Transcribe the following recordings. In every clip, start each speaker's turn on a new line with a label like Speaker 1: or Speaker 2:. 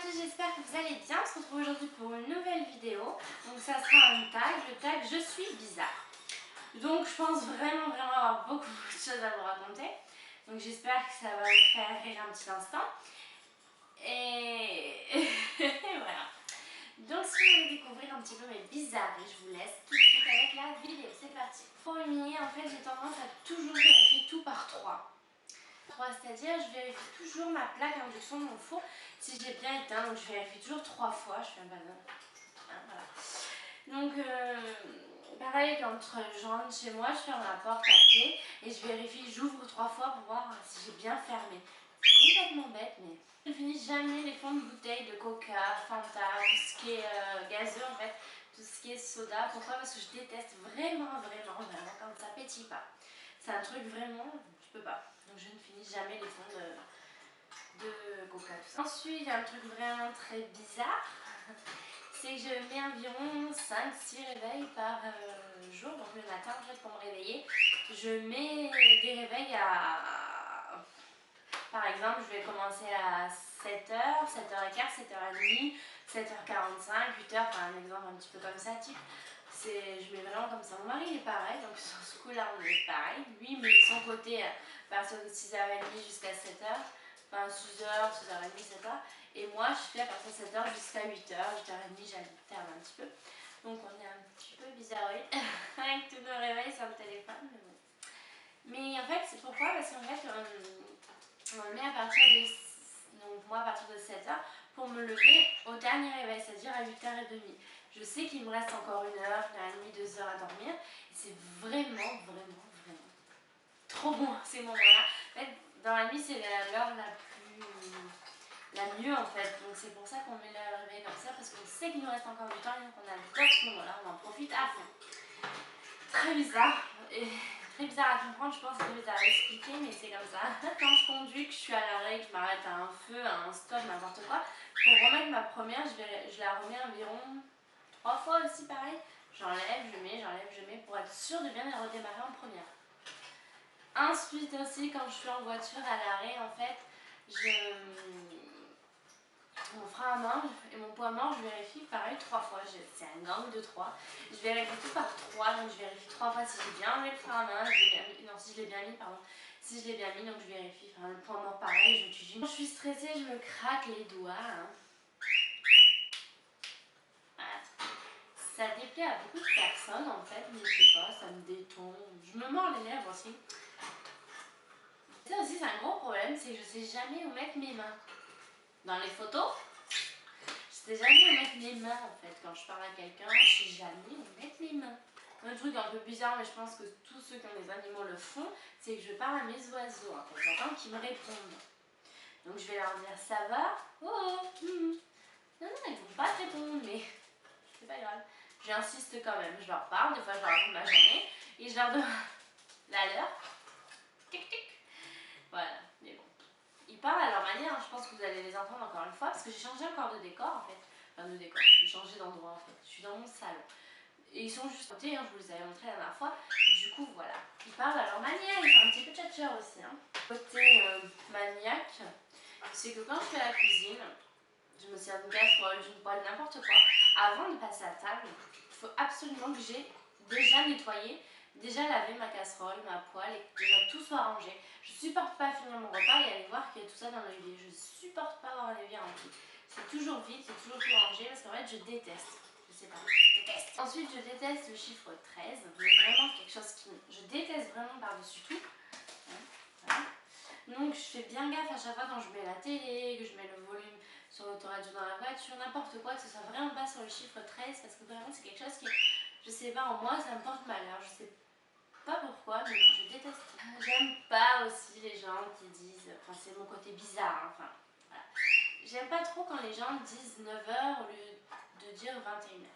Speaker 1: tous, j'espère que vous allez bien. On se retrouve aujourd'hui pour une nouvelle vidéo. Donc ça sera un tag, le tag je suis bizarre. Donc je pense vraiment avoir beaucoup de choses à vous raconter. Donc j'espère que ça va vous faire rire un petit instant. Et voilà. Donc si vous voulez découvrir un petit peu mes bizarreries, je vous laisse tout de suite avec la vidéo. C'est parti. Pour éliminer, en fait, j'ai tendance à toujours vérifier tout par 3. C'est-à-dire je vérifie toujours ma plaque à induction de mon four si j'ai bien éteint, donc je vérifie toujours 3 fois, je fais un bazar. Voilà. Donc pareil, quand je rentre chez moi, je ferme la porte à clé et je vérifie, j'ouvre 3 fois pour voir si j'ai bien fermé. C'est complètement bête, mais je ne finis jamais les fonds de bouteilles de Coca, Fanta, tout ce qui est gazeux en fait, tout ce qui est soda. Pourquoi? Parce que je déteste vraiment quand ça pétille pas. C'est un truc vraiment, je peux pas. Donc je ne finis jamais les fonds de Coca. Tout ça. Ensuite, il y a un truc vraiment très bizarre. C'est que je mets environ 5-6 réveils par jour. Donc le matin, en fait, pour me réveiller, je mets des réveils à... Par exemple, je vais commencer à 7h, 7h15, 7h30, 7h45, 8h, par un exemple un petit peu comme ça, type. Je mets vraiment comme ça. Mon mari il est pareil, donc sur ce coup-là on est pareil. Lui il met de son côté à partir de 6h30 jusqu'à 7h, enfin 6h, 6h30, 7h. Et moi je fais à partir de 7h jusqu'à 8h, 8h30, j'alterne un petit peu. Donc on est un petit peu bizarre avec tous nos réveils sur le téléphone. Mais, bon. Mais en fait c'est pourquoi? Parce qu'en fait on le met à partir de, donc moi à partir de 7h pour me lever au dernier réveil, c'est-à-dire à 8h30. Je sais qu'il me reste encore 1h, 1h30, 2h à dormir. Et c'est vraiment trop bon ces moments-là. En fait, dans la nuit, c'est l'heure la mieux en fait. Donc c'est pour ça qu'on met le réveil comme ça, parce qu'on sait qu'il nous reste encore du temps et donc on adore ce moment-là, on en profite à fond. Très bizarre. Et très bizarre à comprendre, je pense, très bizarre à expliquer, mais c'est comme ça. Quand je conduis, que je suis à l'arrêt, que je m'arrête à un feu, à un stop, n'importe quoi, pour remettre ma première, je la remets environ 3 fois aussi pareil. J'enlève, je mets pour être sûre de bien redémarrer en première. Ensuite aussi, quand je suis en voiture à l'arrêt, en fait, mon frein à main et mon poids mort, je vérifie pareil 3 fois. C'est un gang de 3. Je vérifie tout par 3, donc je vérifie 3 fois si j'ai bien enlevé le frein à main, si je l'ai bien mis, pardon. Si je l'ai bien mis, donc je vérifie. Enfin, le poids mort pareil, je tue. Quand je suis stressée, je me craque les doigts. Hein. Voilà. Ça déplaît à beaucoup de personnes en fait, mais je sais pas, ça me détend. Je me mords les lèvres aussi. Ça aussi, c'est un gros problème, c'est que je sais jamais où mettre mes mains. Dans les photos, je sais jamais où mettre mes mains en fait. Quand je parle à quelqu'un, je sais jamais où mettre mes mains. Un truc un peu bizarre, mais je pense que tous ceux qui ont des animaux le font, c'est que je parle à mes oiseaux. En fait, j'entends qu'ils me répondent. Donc je vais leur dire ça va. Oh, Non, ils vont pas te répondre, mais c'est pas grave. J'insiste quand même, je leur parle, des fois je leur raconte ma journée et je leur donne la leur. Tic tic. Voilà, mais bon. Ils parlent à leur manière, je pense que vous allez les entendre encore une fois, parce que j'ai changé encore de décor en fait. Enfin de décor, j'ai changé d'endroit en fait. Je suis dans mon salon. Et ils sont juste côté, hein, je vous les avais montré la dernière fois. Du coup voilà, ils parlent à leur manière, ils font un petit peu tchatcheur aussi. Hein. Côté maniaque, c'est que quand je fais la cuisine, je me sers d'une casserole, d'une poêle, n'importe quoi. Avant de passer à table, il faut absolument que j'ai déjà nettoyé, déjà lavé ma casserole, ma poêle et que déjà tout soit rangé. Je supporte pas finir mon repas et aller voir qu'il y a tout ça dans l'évier. Je supporte pas avoir l'évier rempli. C'est toujours vide, c'est toujours tout rangé parce qu'en fait je déteste. Je sais pas, je déteste. Ensuite je déteste le chiffre 13, mais vraiment quelque chose qui... Je déteste vraiment par-dessus tout. Voilà. Donc je fais bien gaffe à chaque fois quand je mets la télé, que je mets le volume sur l'autoradio dans la voiture, n'importe quoi, que ce soit vraiment pas sur le chiffre 13 parce que vraiment c'est quelque chose qui, je sais pas, en moi ça me porte malheur, je sais pas pourquoi, mais je déteste. J'aime pas aussi les gens qui disent, enfin c'est mon côté bizarre, hein, enfin voilà. J'aime pas trop quand les gens disent 9h au lieu de dire 21h.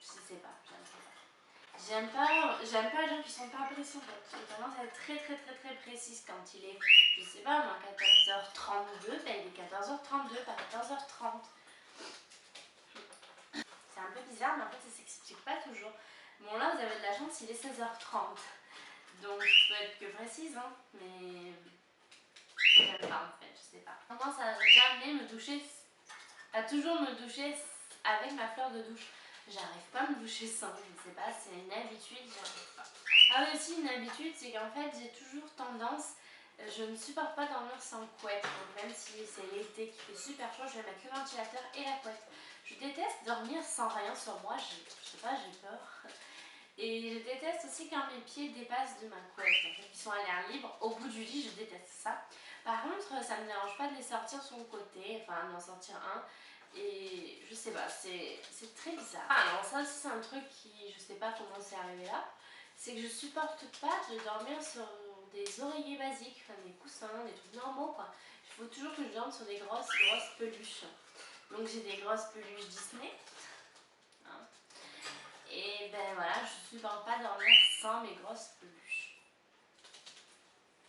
Speaker 1: Je sais pas, j'aime pas. J'aime pas les gens qui sont pas précis en fait. J'ai tendance à être très précise quand il est, je sais pas moi, 14h32, ben il est 14h32, pas 14h30. C'est un peu bizarre, mais en fait ça s'explique pas toujours. Bon là vous avez de la chance, il est 16h30. Donc je peux être que précise, hein, mais J'aime pas en fait, je sais pas. J'ai tendance à jamais me doucher, à toujours me doucher avec ma fleur de douche. J'arrive pas à me doucher sans, je sais pas, c'est une habitude, j'arrive pas. Ah oui, aussi une habitude, c'est qu'en fait j'ai toujours tendance, je ne supporte pas dormir sans couette. Donc même si c'est l'été qui fait super chaud, je vais mettre le ventilateur et la couette. Je déteste dormir sans rien sur moi, je sais pas, j'ai peur. Et je déteste aussi quand mes pieds dépassent de ma couette, en fait, ils sont à l'air libre. Au bout du lit, je déteste ça. Par contre, ça me dérange pas de les sortir sur le côté, enfin d'en sortir un. Et je sais pas, c'est très bizarre. Ah, alors ça aussi c'est un truc qui, je sais pas comment c'est arrivé là, c'est que je supporte pas de dormir sur des oreillers basiques, enfin des coussins, des trucs normaux quoi. Il faut toujours que je dorme sur des grosses peluches. Donc j'ai des grosses peluches Disney. Hein. Et ben voilà, je supporte pas dormir sans mes grosses peluches.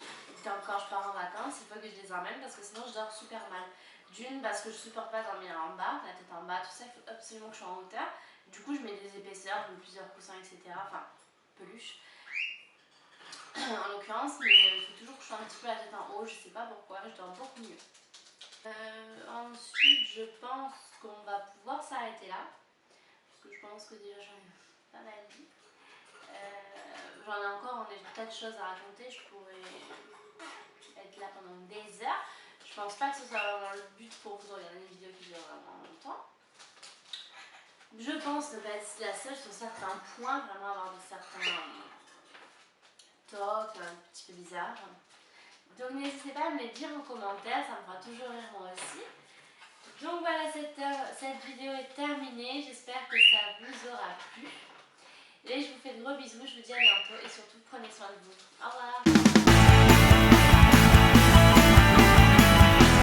Speaker 1: Et quand je pars en vacances, il faut que je les emmène parce que sinon je dors super mal. D'une, parce que je supporte pas dormir en bas, la tête en bas, tout ça, il faut absolument que je sois en hauteur. Du coup, je mets des épaisseurs, je mets plusieurs coussins, etc. Enfin, peluches. En l'occurrence, mais il faut toujours que je sois un petit peu la tête en haut, je sais pas pourquoi, je dors beaucoup mieux. Ensuite, je pense qu'on va pouvoir s'arrêter là. Parce que je pense que déjà j'en ai pas mal dit. J'en ai encore des tas de choses à raconter, je pourrais être là pendant des heures. Je pense pas que ce soit vraiment le but pour vous de regarder une vidéo qui dure vraiment longtemps. Je pense ne pas être la seule sur certains points, vraiment avoir certains tocs un petit peu bizarres. Donc n'hésitez pas à me les dire en commentaire, ça me fera toujours rire moi aussi. Donc voilà, cette vidéo est terminée, j'espère que ça vous aura plu. Et je vous fais de gros bisous, je vous dis à bientôt et surtout prenez soin de vous. Au revoir.